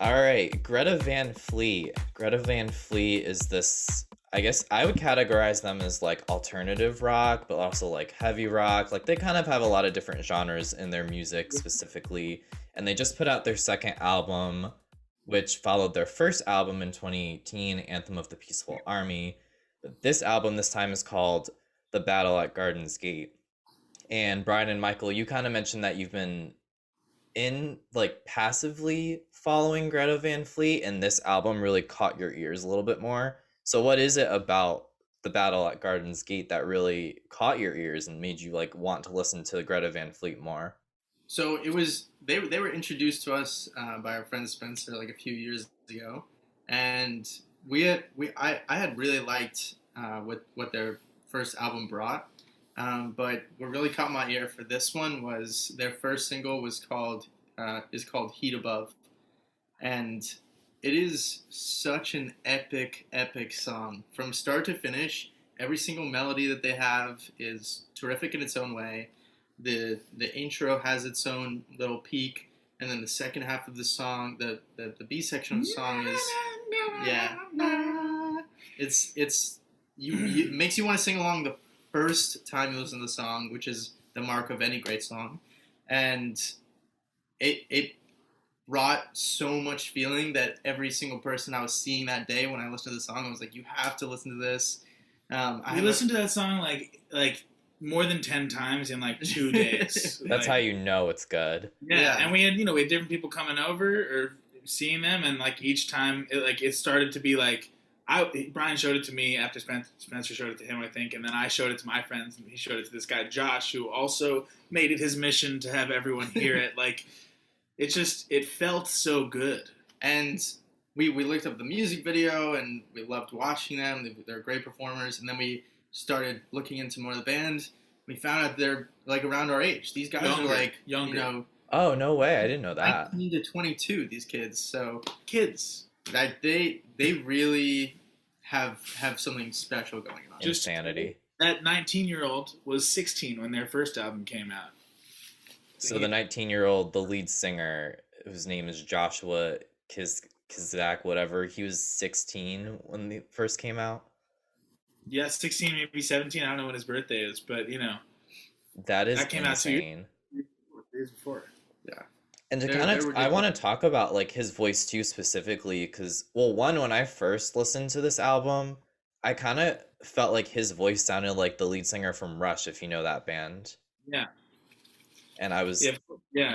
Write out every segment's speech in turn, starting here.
All right, Greta Van Fleet. Greta Van Fleet is this, I guess I would categorize them as like alternative rock, but also like heavy rock. Like they kind of have a lot of different genres in their music specifically. And they just put out their second album, which followed their first album in 2018, Anthem of the Peaceful Army. But this album this time is called The Battle at Garden's Gate. And Brian and Michael, you kind of mentioned that you've been in like passively following Greta Van Fleet, and this album really caught your ears a little bit more. So what is it about the Battle at Garden's Gate that really caught your ears and made you like want to listen to Greta Van Fleet more? So it was they were introduced to us by our friend Spencer like a few years ago, and I had really liked what their first album brought, but what really caught my ear for this one was their first single was called Heat Above, and it is such an epic song from start to finish. Every single melody that they have is terrific in its own way. The intro has its own little peak, and then the second half of the song, the B section of the song is it's it makes you want to sing along the first time you listen to the song, which is the mark of any great song, and it brought so much feeling that every single person I was seeing that day when I listened to the song, I was like, you have to listen to this. We listened to that song like more than 10 times in like 2 days. That's how you know it's good. Yeah, and we had different people coming over or seeing them, and like each time it started to be like Brian showed it to me after Spencer showed it to him, I think, and then I showed it to my friends, and he showed it to this guy Josh, who also made it his mission to have everyone hear it. Like it felt so good, and we looked up the music video, and we loved watching them. They're great performers, and then we started looking into more of the band. We found out they're like around our age. These guys are like younger. Oh, no way. I didn't know that. 19 to 22, these kids. So kids. That they really have something special going on. Just insanity. That 19-year-old was 16 when their first album came out. So the 19-year-old, the lead singer, whose name is Joshua Kizak, whatever, he was 16 when they first came out. Yeah, 16, maybe 17. I don't know when his birthday is, but that came insane. Out 2 years before. Yeah. And I want to talk about like his voice too specifically, because when I first listened to this album, I kind of felt like his voice sounded like the lead singer from Rush, if you know that band. Yeah. And I was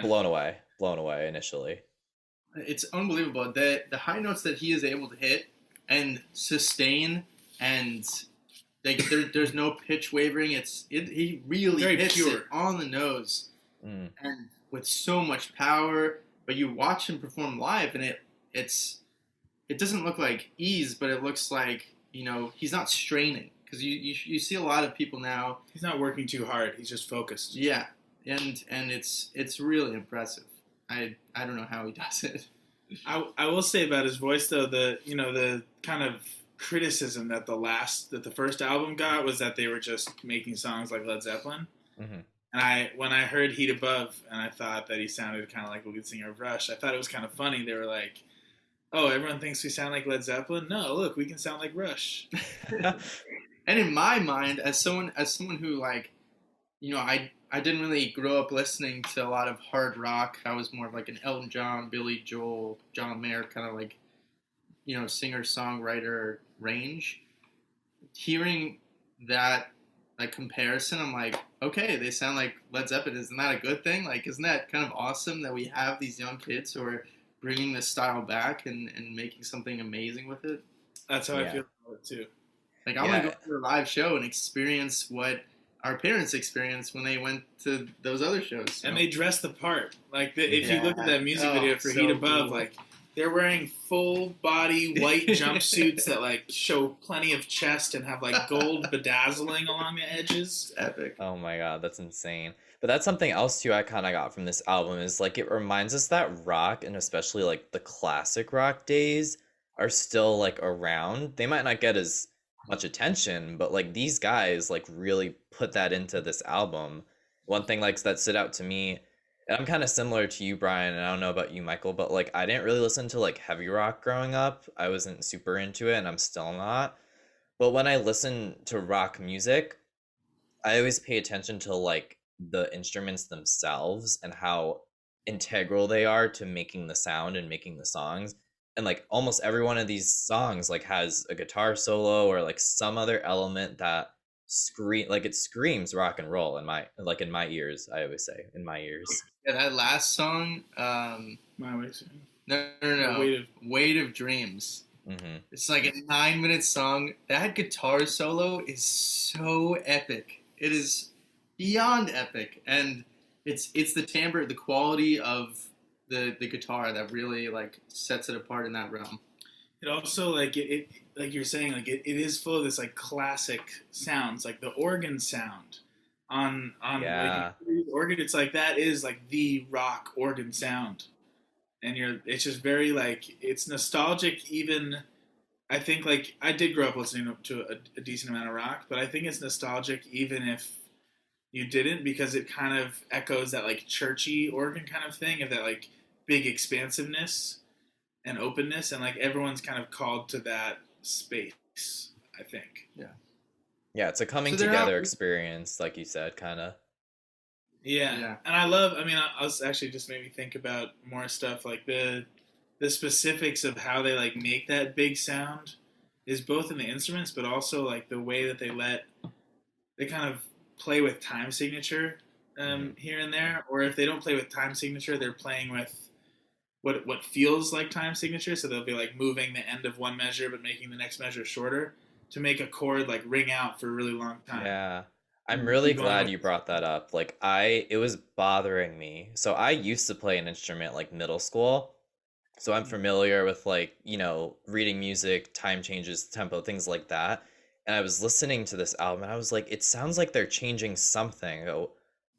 blown away initially. It's unbelievable the high notes that he is able to hit and sustain, and like there's no pitch wavering. He really very hits pure. it on the nose, and with so much power. But you watch him perform live, and it doesn't look like ease, but it looks like he's not straining, because you see a lot of people now. He's not working too hard. He's just focused. Yeah, and it's really impressive. I don't know how he does it. I will say about his voice though, the kind of criticism that the first album got was that they were just making songs like Led Zeppelin. Mm-hmm. And when I heard Heat Above, and I thought that he sounded kind of like the lead singer of Rush, I thought it was kind of funny. They were like, "Oh, everyone thinks we sound like Led Zeppelin. No, look, we can sound like Rush." And in my mind, as someone who like, I didn't really grow up listening to a lot of hard rock. I was more of like an Elton John, Billy Joel, John Mayer kind of like, singer-songwriter range. Hearing that like comparison, I'm like, okay, they sound like Led Zeppelin. Isn't that a good thing? Like, isn't that kind of awesome that we have these young kids who are bringing this style back and making something amazing with it? That's how I feel about it too. Like, I want to go to a live show and experience what our parents experienced when they went to those other shows. And they dress the part. Like, if you look at that music video for Heat Above, like, they're wearing full body white jumpsuits that like show plenty of chest and have like gold bedazzling along the edges. It's epic. Oh my god, that's insane. But that's something else too I kind of got from this album, is like it reminds us that rock, and especially like the classic rock days, are still like around. They might not get as much attention, but like these guys like really put that into this album. One thing like that stood out to me And I'm kind of similar to you, Brian, and I don't know about you, Michael, but like I didn't really listen to like heavy rock growing up. I wasn't super into it, and I'm still not. But when I listen to rock music, I always pay attention to like the instruments themselves and how integral they are to making the sound and making the songs. And like almost every one of these songs like has a guitar solo or like some other element that it screams rock and roll in my ears, I always say, in my ears. Yeah, that last song, My way soon. no, Weight of Dreams. Mm-hmm. It's like a 9-minute song. That guitar solo is so epic. It is beyond epic, and it's the timbre, the quality of the guitar that really like sets it apart in that realm. It also it like you're saying, like it is full of this like classic sounds, like the organ sound on Yeah. like organ. It's like that is like the rock organ sound, and it's just very like it's nostalgic. Even I think like I did grow up listening to a decent amount of rock, but I think it's nostalgic even if you didn't, because it kind of echoes that like churchy organ kind of thing of that like big expansiveness and openness, and like everyone's kind of called to that space, I think. Yeah. Yeah, it's a coming So they're together out. experience, like you said, kind of. Yeah. Yeah. And I was actually just made me think about more stuff like the specifics of how they like make that big sound is both in the instruments, but also like the way that they kind of play with time signature here and there, or if they don't play with time signature, they're playing with what feels like time signature. So they'll be like moving the end of one measure but making the next measure shorter to make a chord like ring out for a really long time. Yeah. I'm And really keep going glad with you brought that up. It was bothering me. So I used to play an instrument like middle school. So I'm familiar with like, reading music, time changes, tempo, things like that. And I was listening to this album and I was like, it sounds like they're changing something.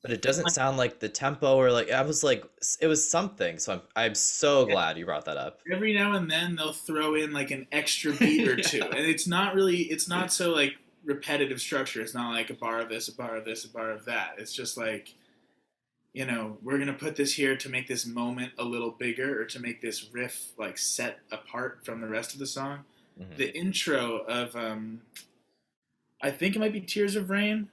But it doesn't sound like the tempo or like I was like it was something. So I'm so glad you brought that up. every now and then they'll throw in like an extra beat or two, and it's not so like repetitive structure. It's not like a bar of this, a bar of this, a bar of that. It's just like, we're gonna put this here to make this moment a little bigger or to make this riff like set apart from the rest of the song. Hmm. The intro of I think it might be Tears of Rain.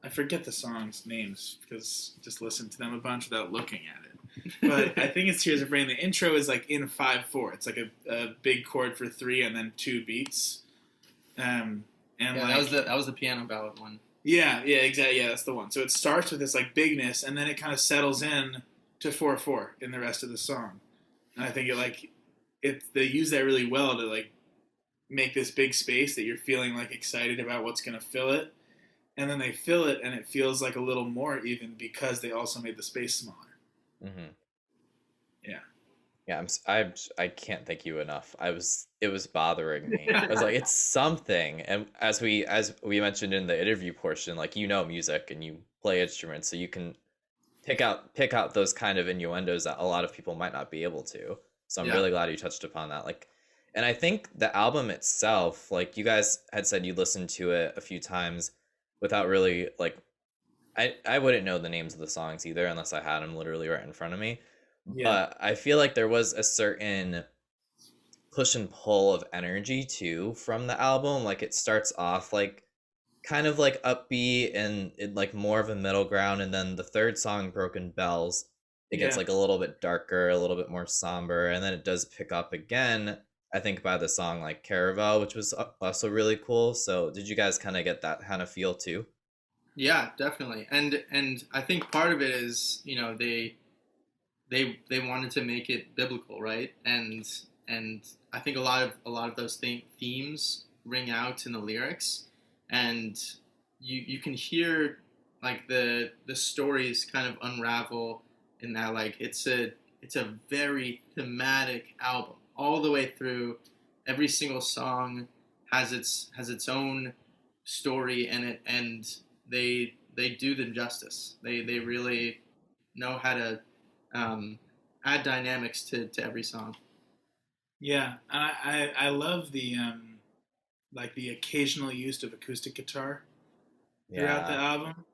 I forget the songs names because just listened to them a bunch without looking at it. But I think it's Tears of Rain. The intro is like in 5/4. It's like a big chord for 3 and then 2 beats. And Yeah, like that was the piano ballad one. yeah, exactly. Yeah, that's the one. So it starts with this like bigness, and then it kind of settles in to 4/4 in the rest of the song. And I think they use that really well to like make this big space that you're feeling like excited about what's going to fill it, and then they fill it, and it feels like a little more even because they also made the space smaller. Hmm. Yeah. Yeah, I can't thank you enough. It was bothering me. I was like, it's something. And as we mentioned in the interview portion, like music and you play instruments, so you can pick out those kind of innuendos that a lot of people might not be able to. So I'm Yeah. really glad you touched upon that. And I think the album itself, like you guys had said you listened to it a few times without really like I wouldn't know the names of the songs either unless I had them literally right in front of me. Yeah. But I feel like there was a certain push and pull of energy too from the album. Like it starts off like kind of like upbeat and it like more of a middle ground, and then the third song, Broken Bells, it gets Yeah. like a little bit darker, a little bit more somber, and then it does pick up again, I think, by the song like Caravel, which was also really cool. So did you guys kind of get that kind of feel too? Yeah, definitely. And I think part of it is, they wanted to make it biblical, right? And I think a lot of those themes ring out in the lyrics, and you can hear like the stories kind of unravel in that. Like it's a very thematic album all the way through. Every single song has its own story in it, and they do them justice. They really know how to add dynamics to every song. Yeah, and I love the like the occasional use of acoustic guitar throughout the Yeah. album.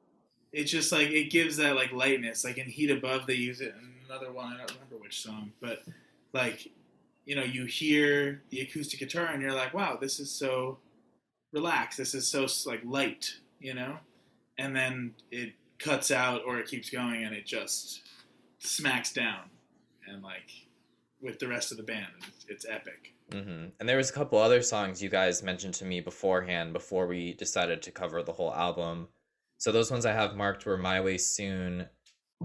it's just like it gives that like lightness. Like in Heat Above, they use it in another one. I don't remember which song, but like you hear the acoustic guitar and you're like, wow, this is so relaxed. This is so like light, and then it cuts out or it keeps going and it just smacks down and like with the rest of the band, it's epic. And there was a couple other songs you guys mentioned to me beforehand before we decided to cover the whole album. So those ones I have marked were My Way Soon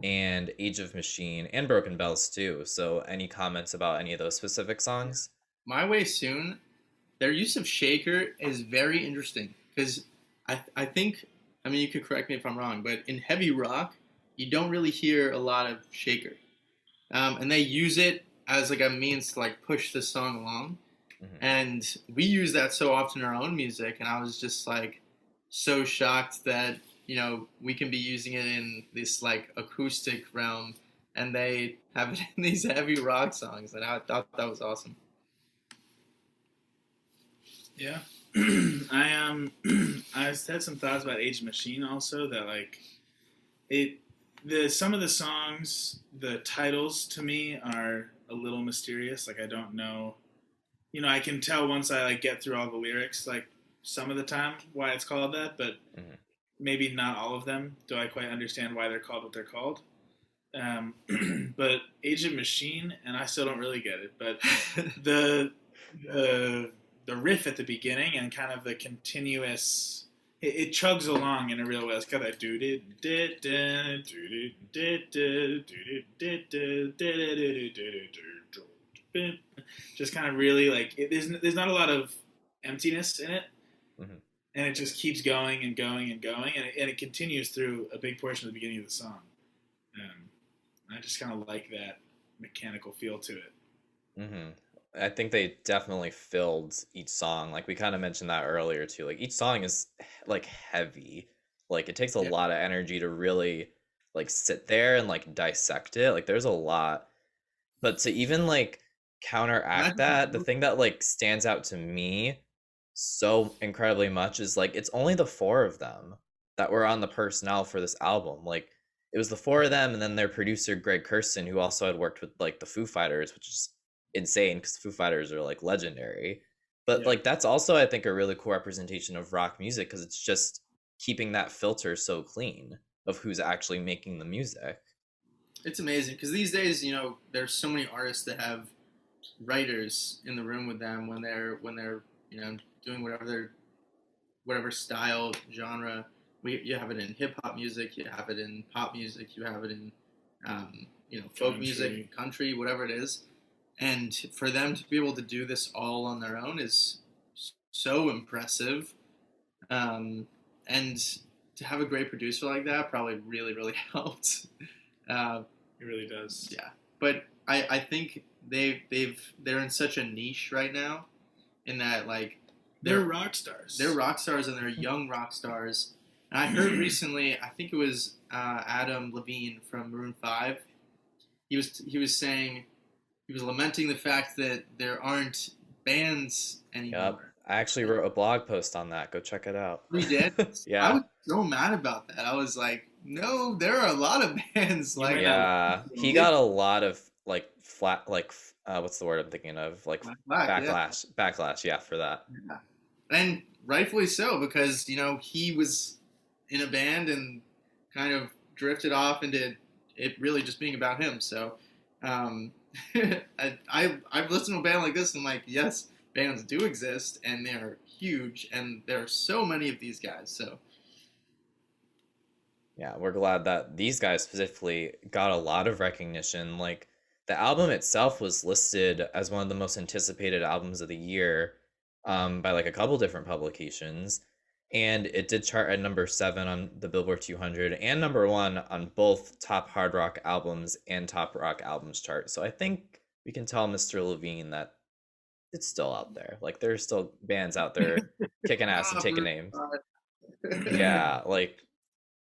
and Age of Machine and Broken Bells too. So any comments about any of those specific songs? My Way Soon, their use of shaker is very interesting because I think, I mean, you could correct me if I'm wrong, but in heavy rock, you don't really hear a lot of shaker. And they use it as like a means to like push the song along. And we use that so often in our own music, and I was just like so shocked that we can be using it in this like acoustic realm, and they have it in these heavy rock songs, and I thought that was awesome. Yeah. I had some thoughts about Age of Machine also, that like some of the songs, the titles to me are a little mysterious. Like I don't know, I can tell once I like get through all the lyrics, like some of the time why it's called that, but maybe not all of them do I quite understand why they're called what they're called. But Age of Machine, and I still don't really get it, but the riff at the beginning and kind of the continuous, it chugs along in a real way. It's got that just kind of really like there's not a lot of emptiness in it, and it just keeps going and going and going, and it continues through a big portion of the beginning of the song. I just kind of like that mechanical feel to it. I think they definitely filled each song. Like we kind of mentioned that earlier too. Like each song is like heavy. Like it takes a lot of energy to really like sit there and like dissect it. Like there's a lot. But to even like counteract that, the thing that like stands out to me so incredibly much is like it's only the four of them that were on the personnel for this album. Like it was the four of them and then their producer Greg Kurstin, who also had worked with like the Foo Fighters, which is insane because Foo Fighters are like legendary. But like that's also I think a really cool representation of rock music because it's just keeping that filter so clean of who's actually making the music. It's amazing because these days, there's so many artists that have writers in the room with them when they're doing whatever style genre. You have it in hip hop music, you have it in pop music, you have it in folk music, country, whatever it is. And for them to be able to do this all on their own is so impressive. And to have a great producer like that probably really, really helped. It really does. Yeah, but I think they're in such a niche right now, in that like they're rock stars. They're rock stars and they're young rock stars. And I heard recently, I think it was Adam Levine from Maroon 5. He was saying, he was lamenting the fact that there aren't bands anymore. Yep. I actually wrote a blog post on that. Go check it out. We did? Yeah. I was so mad about that. I was like, no, there are a lot of bands like that. He got a lot of like flat, like what's the word I'm thinking of? Like backlash. Yeah. Backlash, yeah, for that. Yeah. And rightfully so, because he was in a band and kind of drifted off into it really just being about him. So I've listened to a band like this and I'm like, yes, bands do exist and they're huge and there are so many of these guys. So yeah, we're glad that these guys specifically got a lot of recognition. Like the album itself was listed as one of the most anticipated albums of the year by like a couple different publications, and it did chart at number 7 on the Billboard 200 and number 1 on both top hard rock albums and top rock albums chart. So I think we can tell Mr. Levine that it's still out there. Like there's still bands out there kicking ass and taking names. Yeah, like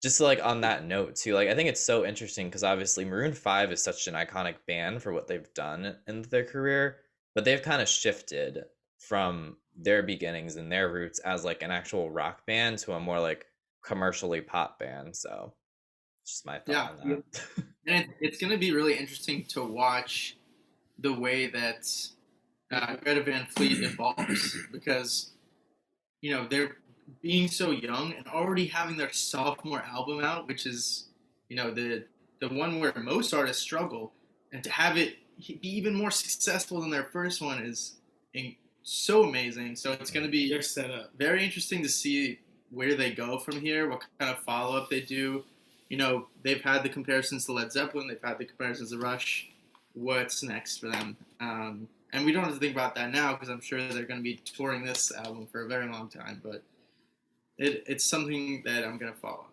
just like on that note too, like I think it's so interesting because obviously Maroon 5 is such an iconic band for what they've done in their career, but they've kind of shifted from their beginnings and their roots as like an actual rock band to a more like commercially pop band. So Just my Yeah. thought on that. And it's going to be really interesting to watch the way that Greta Van Fleet evolves because, you know, they're being so young and already having their sophomore album out, which is, you know, the one where most artists struggle, and to have it be even more successful than their first one is so amazing. So it's going to be They're set up. very interesting to see where they go from here, what kind of follow-up they do. You know, they've had the comparisons to Led Zeppelin, they've had the comparisons to Rush. What's next for them? And we don't have to think about that now because I'm sure they're going to be touring this album for a very long time. But it's something that I'm going to follow.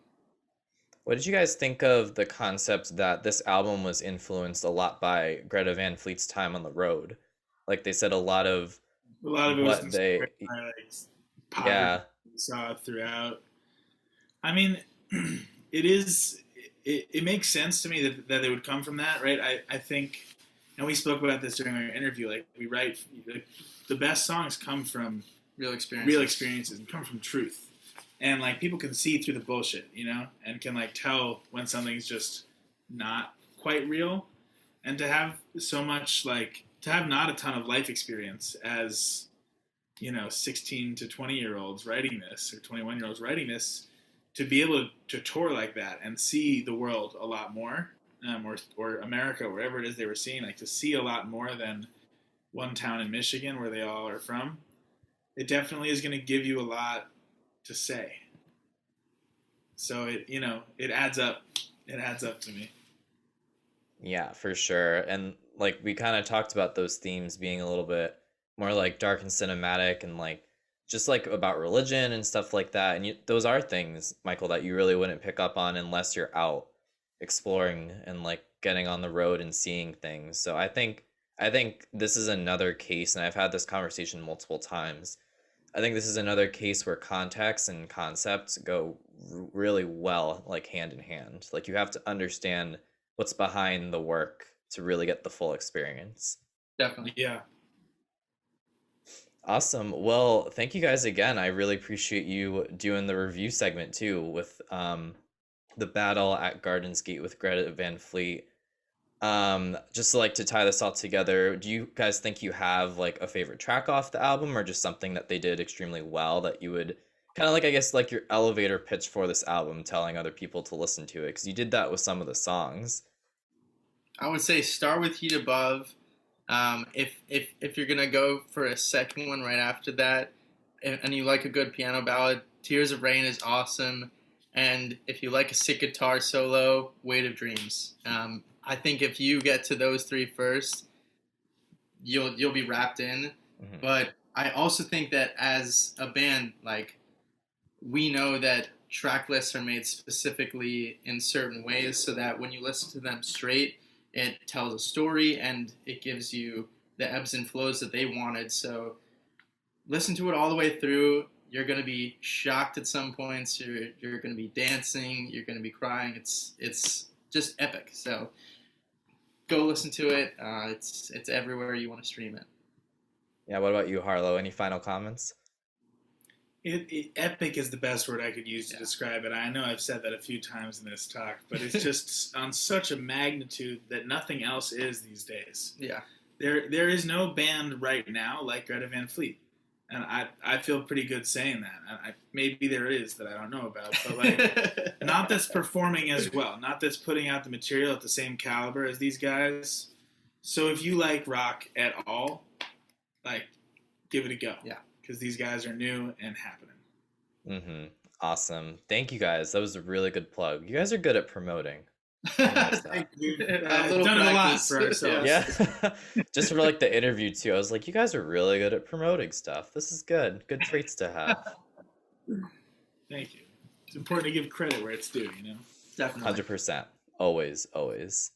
What did you guys think of the concept that this album was influenced a lot by Greta Van Fleet's time on the road? Like they said, a lot of it was what they, inspired by, like, poverty yeah, we saw throughout. I mean, it makes sense to me that they would come from that, right? I think, and we spoke about this during our interview, like we write, like, the best songs come from Real experiences and come from truth. And like people can see through the bullshit, you know, and can like tell when something's just not quite real. And to have so much, like, to have not a ton of life experience as, you know, 16 to 20-year-olds writing this, or 21-year-olds writing this, to be able to tour like that and see the world a lot more, or America, wherever it is they were seeing, like to see a lot more than one town in Michigan where they all are from, it definitely is going to give you a lot to say. So it adds up. It adds up to me. yeah, for sure. And like we kind of talked about those themes being a little bit more like dark and cinematic and like just like about religion and stuff like that. And those are things, Michael, that you really wouldn't pick up on unless you're out exploring and like getting on the road and seeing things. So I think this is another case, and I've had this conversation multiple times. I think this is another case where context and concepts go really well, like hand in hand. Like you have to understand what's behind the work to really get the full experience. Definitely. Yeah. Awesome. Well, thank you guys again. I really appreciate you doing the review segment too with the battle at Gardens Gate with Greta Van Fleet. Just like to tie this all together, do you guys think you have like a favorite track off the album, or just something that they did extremely well that you would kind of like, I guess, like your elevator pitch for this album, telling other people to listen to it? Because you did that with some of the songs. I would say start with Heat Above. If you're gonna go for a second one right after that, and you like a good piano ballad, Tears of Rain is awesome. And if you like a sick guitar solo, Weight of Dreams. I think if you get to those three first, you'll be wrapped in. Mhm. But I also think that as a band, like, we know that track lists are made specifically in certain ways so that when you listen to them straight, it tells a story and it gives you the ebbs and flows that they wanted. So listen to it all the way through. You're going to be shocked at some points. You're going to be dancing. You're going to be crying. It's just epic. So go listen to it. It's everywhere you want to stream it. Yeah, what about you, Harlow? Any final comments? Epic is the best word I could use to describe it. I know I've said that a few times in this talk, but it's just on such a magnitude that nothing else is these days. Yeah. There is no band right now like Greta Van Fleet. And I feel pretty good saying that. Maybe there is that I don't know about, but like, not that's performing as well, not that's putting out the material at the same caliber as these guys. So if you like rock at all, like, give it a go. Yeah. Because these guys are new and happening. Mm-hmm. Awesome. Thank you guys. That was a really good plug. You guys are good at promoting. Nice. We've A little done it a lot practice. for ourselves. Yeah. Just for like the interview too. I was like, you guys are really good at promoting stuff. This is good. Good traits to have. Thank you. It's important to give credit where it's due, you know? Definitely. 100%. Always, always.